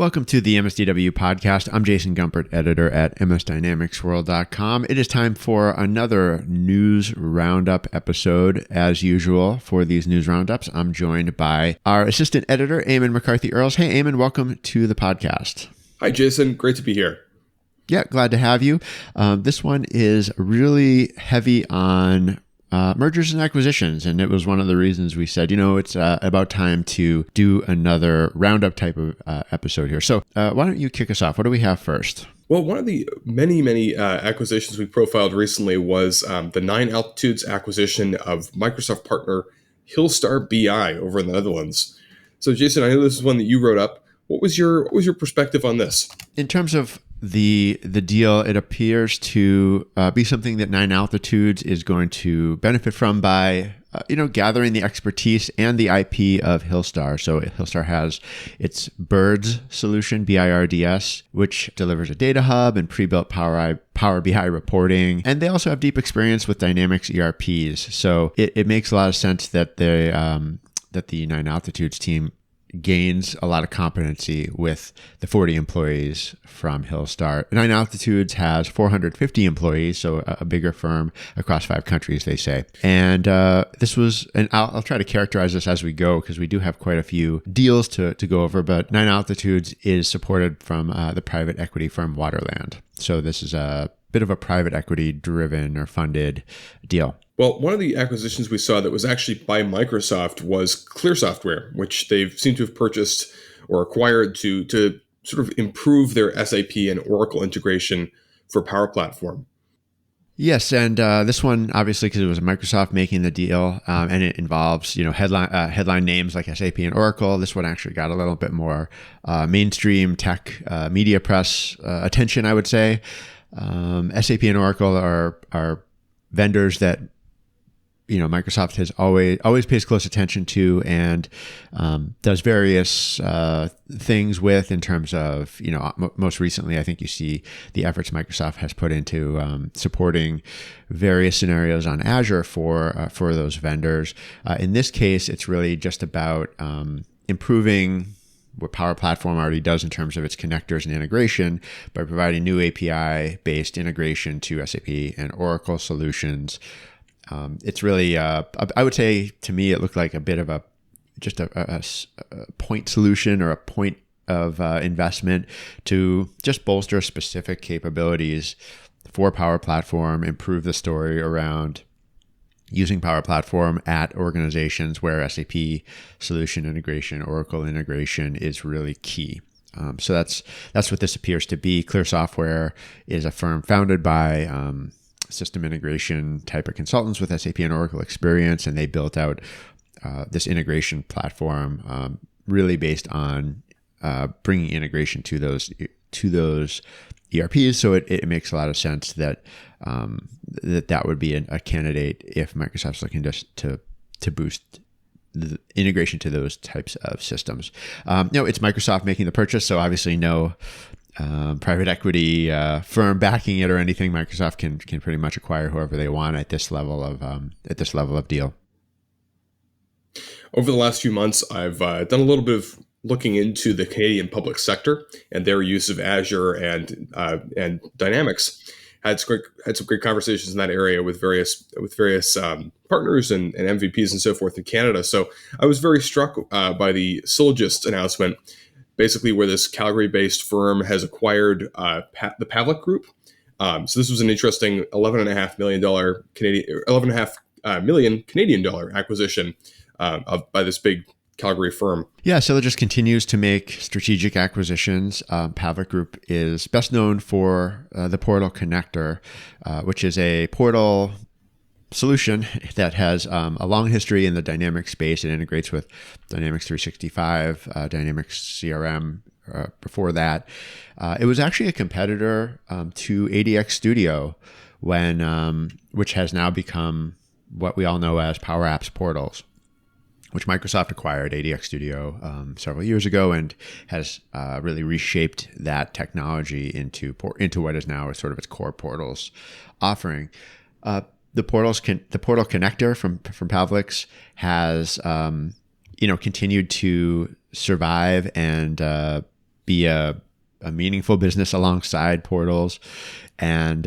Welcome to the MSDW podcast. I'm Jason Gumpert, editor at msdynamicsworld.com. It is time for another news roundup episode. As usual, for these news roundups, I'm joined by our assistant editor, Eamon McCarthy-Earls. Hey, Eamon, welcome to the podcast. Hi, Jason. Great to be here. Yeah, glad to have you. This one is really heavy on mergers and acquisitions. And it was one of the reasons we said, it's about time to do another roundup type of episode here. So why don't you kick us off? What do we have first? Well, one of the many acquisitions we profiled recently was the 9 Altitudes acquisition of Microsoft partner Hillstar BI over in the Netherlands. So, Jason, I know this is one that you wrote up. What was your perspective on this? In terms of the deal, it appears to be something that 9 Altitudes is going to benefit from by gathering the expertise and the IP of Hillstar. So Hillstar has its BIRDS solution, BIRDS, which delivers a data hub and pre-built Power BI reporting. And they also have deep experience with Dynamics ERPs. So it makes a lot of sense that the 9 Altitudes team gains a lot of competency with the 40 employees from Hillstar. 9 Altitudes has 450 employees, so a bigger firm across 5 countries, they say. And this was, and I'll try to characterize this as we go because we do have quite a few deals to go over, but 9 Altitudes is supported from the private equity firm Waterland. So this is a bit of a private equity driven or funded deal. Well, one of the acquisitions we saw that was actually by Microsoft was Clear Software, which they seem to have purchased or acquired to sort of improve their SAP and Oracle integration for Power Platform. Yes, and this one, obviously, because it was Microsoft making the deal, and it involves headline names like SAP and Oracle. This one actually got a little bit more mainstream tech media press attention, I would say. SAP and Oracle are vendors that Microsoft has always pays close attention to and does various things with in terms of, most recently, I think you see the efforts Microsoft has put into supporting various scenarios on Azure for those vendors. In this case, it's really just about improving what Power Platform already does in terms of its connectors and integration by providing new API-based integration to SAP and Oracle solutions. It's really, I would say, to me, it looked like a bit of a point solution or a point of investment to just bolster specific capabilities for Power Platform, improve the story around using Power Platform at organizations where SAP solution integration, Oracle integration is really key. So that's what this appears to be. Clear Software is a firm founded by system integration type of consultants with SAP and Oracle experience, and they built out this integration platform really based on bringing integration to those ERPs. So it makes a lot of sense that that would be a candidate if Microsoft's looking to boost the integration to those types of systems. It's Microsoft making the purchase, so obviously no private equity firm backing it or anything. Microsoft can pretty much acquire whoever they want at this level of deal. Over the last few months, I've done a little bit of looking into the Canadian public sector and their use of Azure and Dynamics. Had some great conversations in that area with various partners and MVPs and so forth in Canada. So I was very struck by the Sylogist announcement, basically where this Calgary-based firm has acquired the Pavliks Group. So this was an interesting $11.5 million Canadian dollar acquisition by this big Calgary firm. Yeah, Sylogist continues to make strategic acquisitions. Pavliks Group is best known for the Portal Connector, which is a portal solution that has a long history in the Dynamics space. It integrates with Dynamics 365, Dynamics CRM. Before that, it was actually a competitor to ADX Studio, which has now become what we all know as Power Apps Portals, which Microsoft acquired ADX Studio several years ago and has really reshaped that technology into what is now sort of its core portals offering. The portal connector from Pavliks has continued to survive and be a meaningful business alongside portals. And,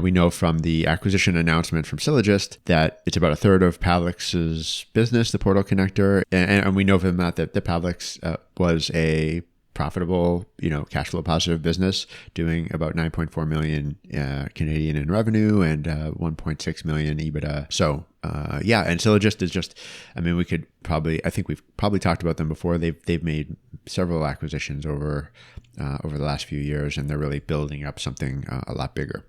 we know from the acquisition announcement from Sylogist that it's about a third of Pavliks' business, the portal connector. And we know from that the Pavliks was a profitable, cash flow positive business, doing about 9.4 million Canadian in revenue and 1.6 million EBITDA. So, and Sylogist is just, I think we've probably talked about them before. They've made several acquisitions over the last few years, and they're really building up something a lot bigger.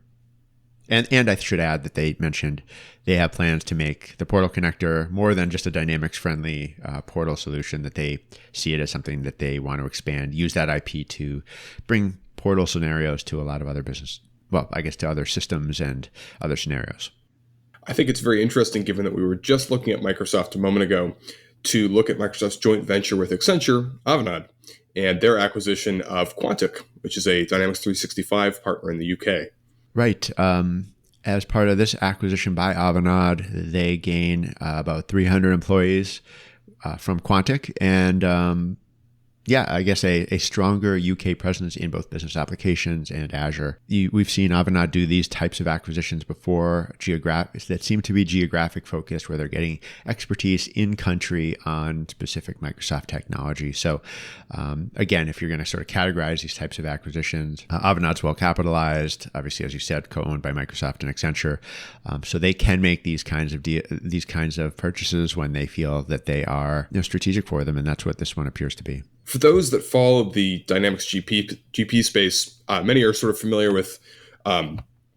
And I should add that they mentioned they have plans to make the portal connector more than just a Dynamics-friendly portal solution, that they see it as something that they want to expand, use that IP to bring portal scenarios to a lot of other to other systems and other scenarios. I think it's very interesting, given that we were just looking at Microsoft a moment ago, to look at Microsoft's joint venture with Accenture, Avanade, and their acquisition of Qauntiq, which is a Dynamics 365 partner in the UK. Right. As part of this acquisition by Avanade, they gain about 300 employees from Qauntiq, and I guess a stronger UK presence in both business applications and Azure. We've seen Avanade do these types of acquisitions before, that seem to be geographic focused, where they're getting expertise in country on specific Microsoft technology. So again, if you're going to sort of categorize these types of acquisitions, Avanade's well capitalized, obviously, as you said, co-owned by Microsoft and Accenture. So they can make these kinds of purchases when they feel that they are strategic for them, and that's what this one appears to be. For those that follow the Dynamics GP space, many are sort of familiar with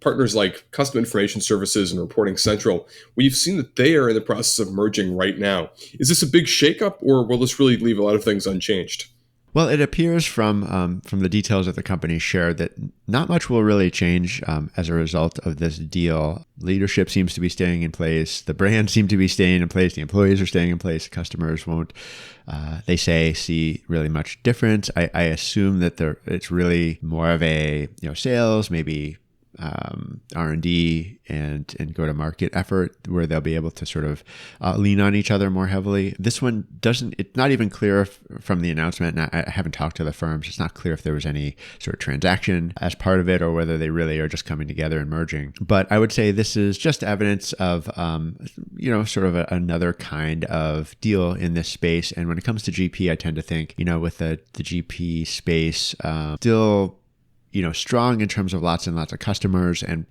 partners like Custom Information Services and Reporting Central. We've seen that they are in the process of merging right now. Is this a big shakeup, or will this really leave a lot of things unchanged? Well, it appears from the details that the company shared that not much will really change as a result of this deal. Leadership seems to be staying in place. The brand seems to be staying in place. The employees are staying in place. Customers won't, they say, see really much difference. I assume that it's really more of a sales, maybe R&D and go-to-market effort, where they'll be able to sort of lean on each other more heavily. This one it's not even clear from the announcement, and I haven't talked to the firms, it's not clear if there was any sort of transaction as part of it, or whether they really are just coming together and merging. But I would say this is just evidence of, sort of another kind of deal in this space. And when it comes to GP, I tend to think, with the GP space, still strong in terms of lots and lots of customers and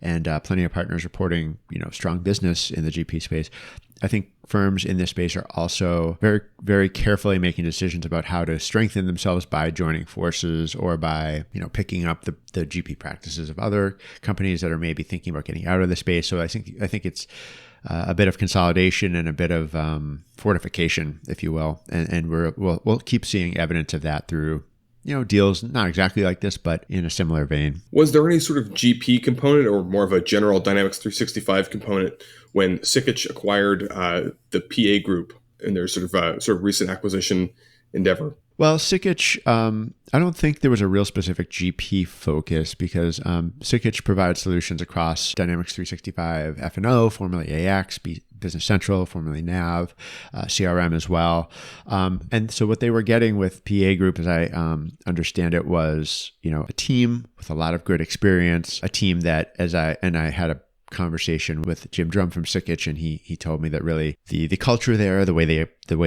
plenty of partners reporting, strong business in the GP space. I think firms in this space are also very, very carefully making decisions about how to strengthen themselves by joining forces, or by, picking up the GP practices of other companies that are maybe thinking about getting out of the space. So I think it's a bit of consolidation and a bit of fortification, if you will. And we'll keep seeing evidence of that through deals not exactly like this, but in a similar vein. Was there any sort of GP component, or more of a general Dynamics 365 component, when Sikich acquired the PA Group in their sort of recent acquisition endeavor? Well, Sikich, I don't think there was a real specific GP focus, because Sikich provides solutions across Dynamics 365 F&O, formerly AX, Business Central, formerly NAV, CRM as well. And so what they were getting with PA Group, as I understand it, was a team with a lot of good experience, a team that, I had a conversation with Jim Drum from Sikich, and he told me that really the culture there, the way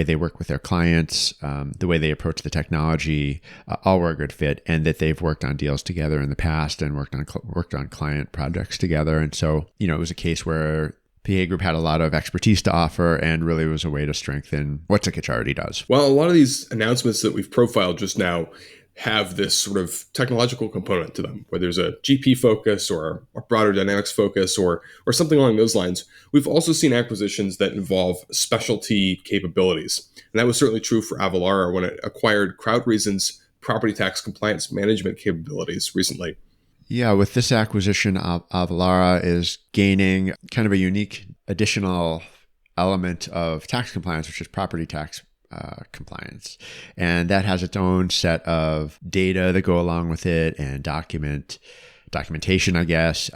they work with their clients, the way they approach the technology, all were a good fit, and that they've worked on deals together in the past and worked on client projects together. And so it was a case where PA Group had a lot of expertise to offer, and really was a way to strengthen what Sikich already does. Well, a lot of these announcements that we've profiled just now have this sort of technological component to them, whether there's a GP focus or a broader Dynamics focus or something along those lines. We've also seen acquisitions that involve specialty capabilities. And that was certainly true for Avalara when it acquired CrowdReason's property tax compliance management capabilities recently. Yeah, with this acquisition, Avalara is gaining kind of a unique additional element of tax compliance, which is property tax compliance. And that has its own set of data that go along with it, and document documentation, I guess.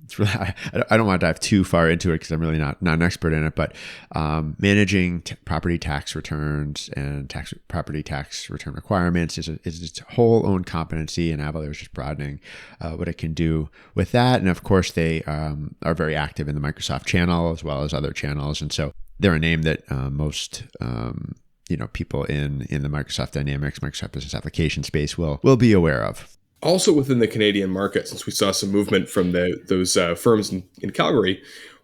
It's really, I don't want to dive too far into it because I'm really not an expert in it, but managing property tax returns and property tax return requirements is its whole own competency, and Avalara is just broadening what it can do with that. And of course, they are very active in the Microsoft channel as well as other channels, and so they're a name that most people in the Microsoft Dynamics, Microsoft Business Application space will be aware of. Also within the Canadian market, since we saw some movement from those firms in Calgary,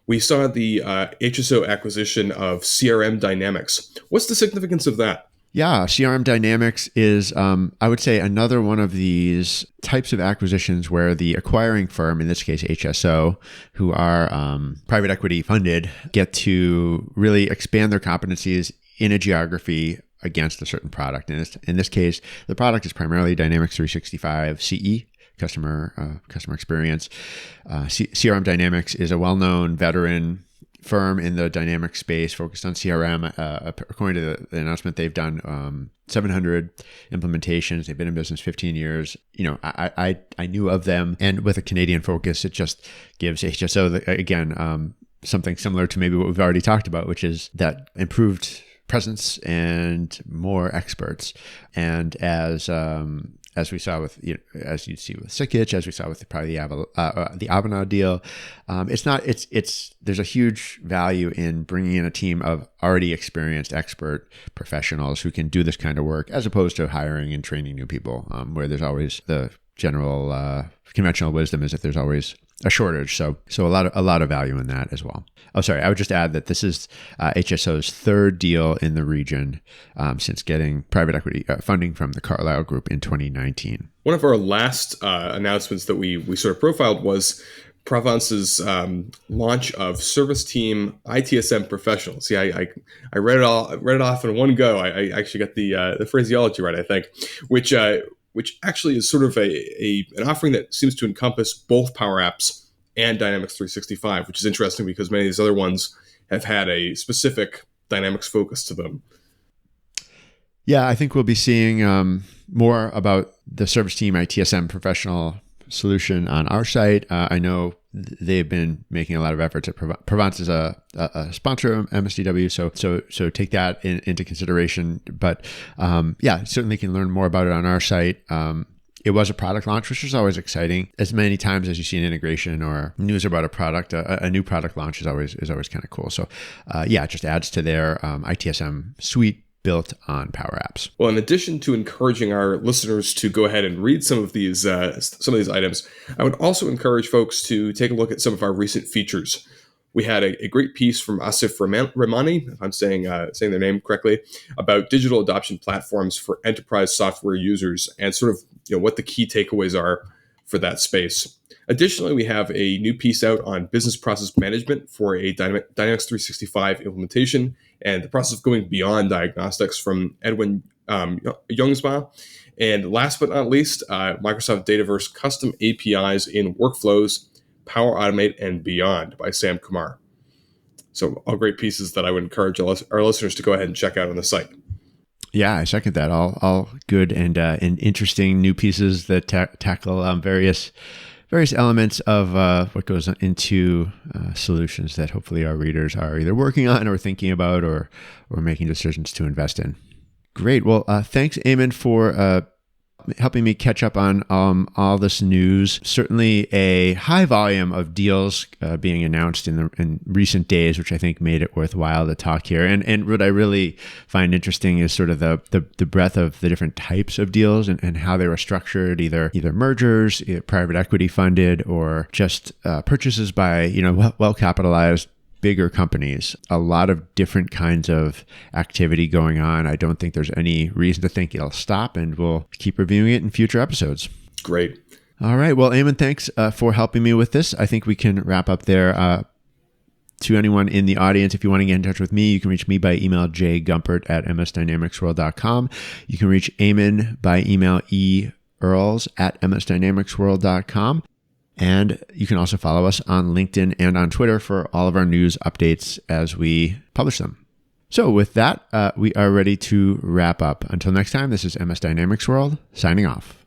we saw the HSO acquisition of CRM Dynamics. What's the significance of that? Yeah, CRM Dynamics is, I would say, another one of these types of acquisitions where the acquiring firm, in this case HSO, who are private equity funded, get to really expand their competencies in a geography against a certain product. In this case, the product is primarily Dynamics 365 CE, customer experience. CRM Dynamics is a well-known veteran firm in the Dynamics space focused on CRM. According to the announcement, they've done 700 implementations. They've been in business 15 years. I knew of them, and with a Canadian focus, it just gives HSO, again, something similar to maybe what we've already talked about, which is that improved presence and more experts. And as we saw with, as you see with Sikich, as we saw with probably the Avanade deal, there's a huge value in bringing in a team of already experienced expert professionals who can do this kind of work, as opposed to hiring and training new people, where there's always the general conventional wisdom is that there's always a shortage. So a lot of value in that as well. Oh, sorry. I would just add that this is HSO's third deal in the region since getting private equity funding from the Carlyle Group in 2019. One of our last announcements that we sort of profiled was Provence's launch of ServiceTeam ITSM Professional. See, I read it off in one go. I actually got the phraseology right, I think, which actually is sort of an offering that seems to encompass both Power Apps and Dynamics 365, which is interesting because many of these other ones have had a specific Dynamics focus to them. Yeah, I think we'll be seeing more about the ServiceTeam ITSM Professional solution on our site. I know they've been making a lot of efforts. Provence is a sponsor of MSDW, so take that into consideration. But certainly can learn more about it on our site. It was a product launch, which is always exciting. As many times as you see an integration or news about a product, a new product launch is always kind of cool. So it just adds to their ITSM suite built on Power Apps. Well, in addition to encouraging our listeners to go ahead and read some of these items, I would also encourage folks to take a look at some of our recent features. We had a great piece from Asif Ramani, if I'm saying their name correctly, about digital adoption platforms for enterprise software users and sort of what the key takeaways are for that space. Additionally, we have a new piece out on business process management for a Dynamics 365 implementation and the process of going beyond diagnostics from Edwin Youngsma. And last but not least, Microsoft Dataverse Custom APIs in Workflows, Power Automate, and Beyond by Sam Kumar. So all great pieces that I would encourage our listeners to go ahead and check out on the site. Yeah, I second that. All good and interesting new pieces that tackle various elements of what goes into solutions that hopefully our readers are either working on or thinking about or making decisions to invest in. Great. Well, thanks, Eamon, for helping me catch up on all this news. Certainly a high volume of deals being announced in recent days, which I think made it worthwhile to talk here. And what I really find interesting is sort of the breadth of the different types of deals and how they were structured, either mergers, either private equity funded, or just purchases by well-capitalized bigger companies. A lot of different kinds of activity going on. I don't think there's any reason to think it'll stop, and we'll keep reviewing it in future episodes. Great. All right. Well, Eamon, thanks for helping me with this. I think we can wrap up there. To anyone in the audience, if you want to get in touch with me, you can reach me by email, jgumpert@msdynamicsworld.com. You can reach Eamon by email, earls@msdynamicsworld.com. And you can also follow us on LinkedIn and on Twitter for all of our news updates as we publish them. So with that, we are ready to wrap up. Until next time, this is MS Dynamics World signing off.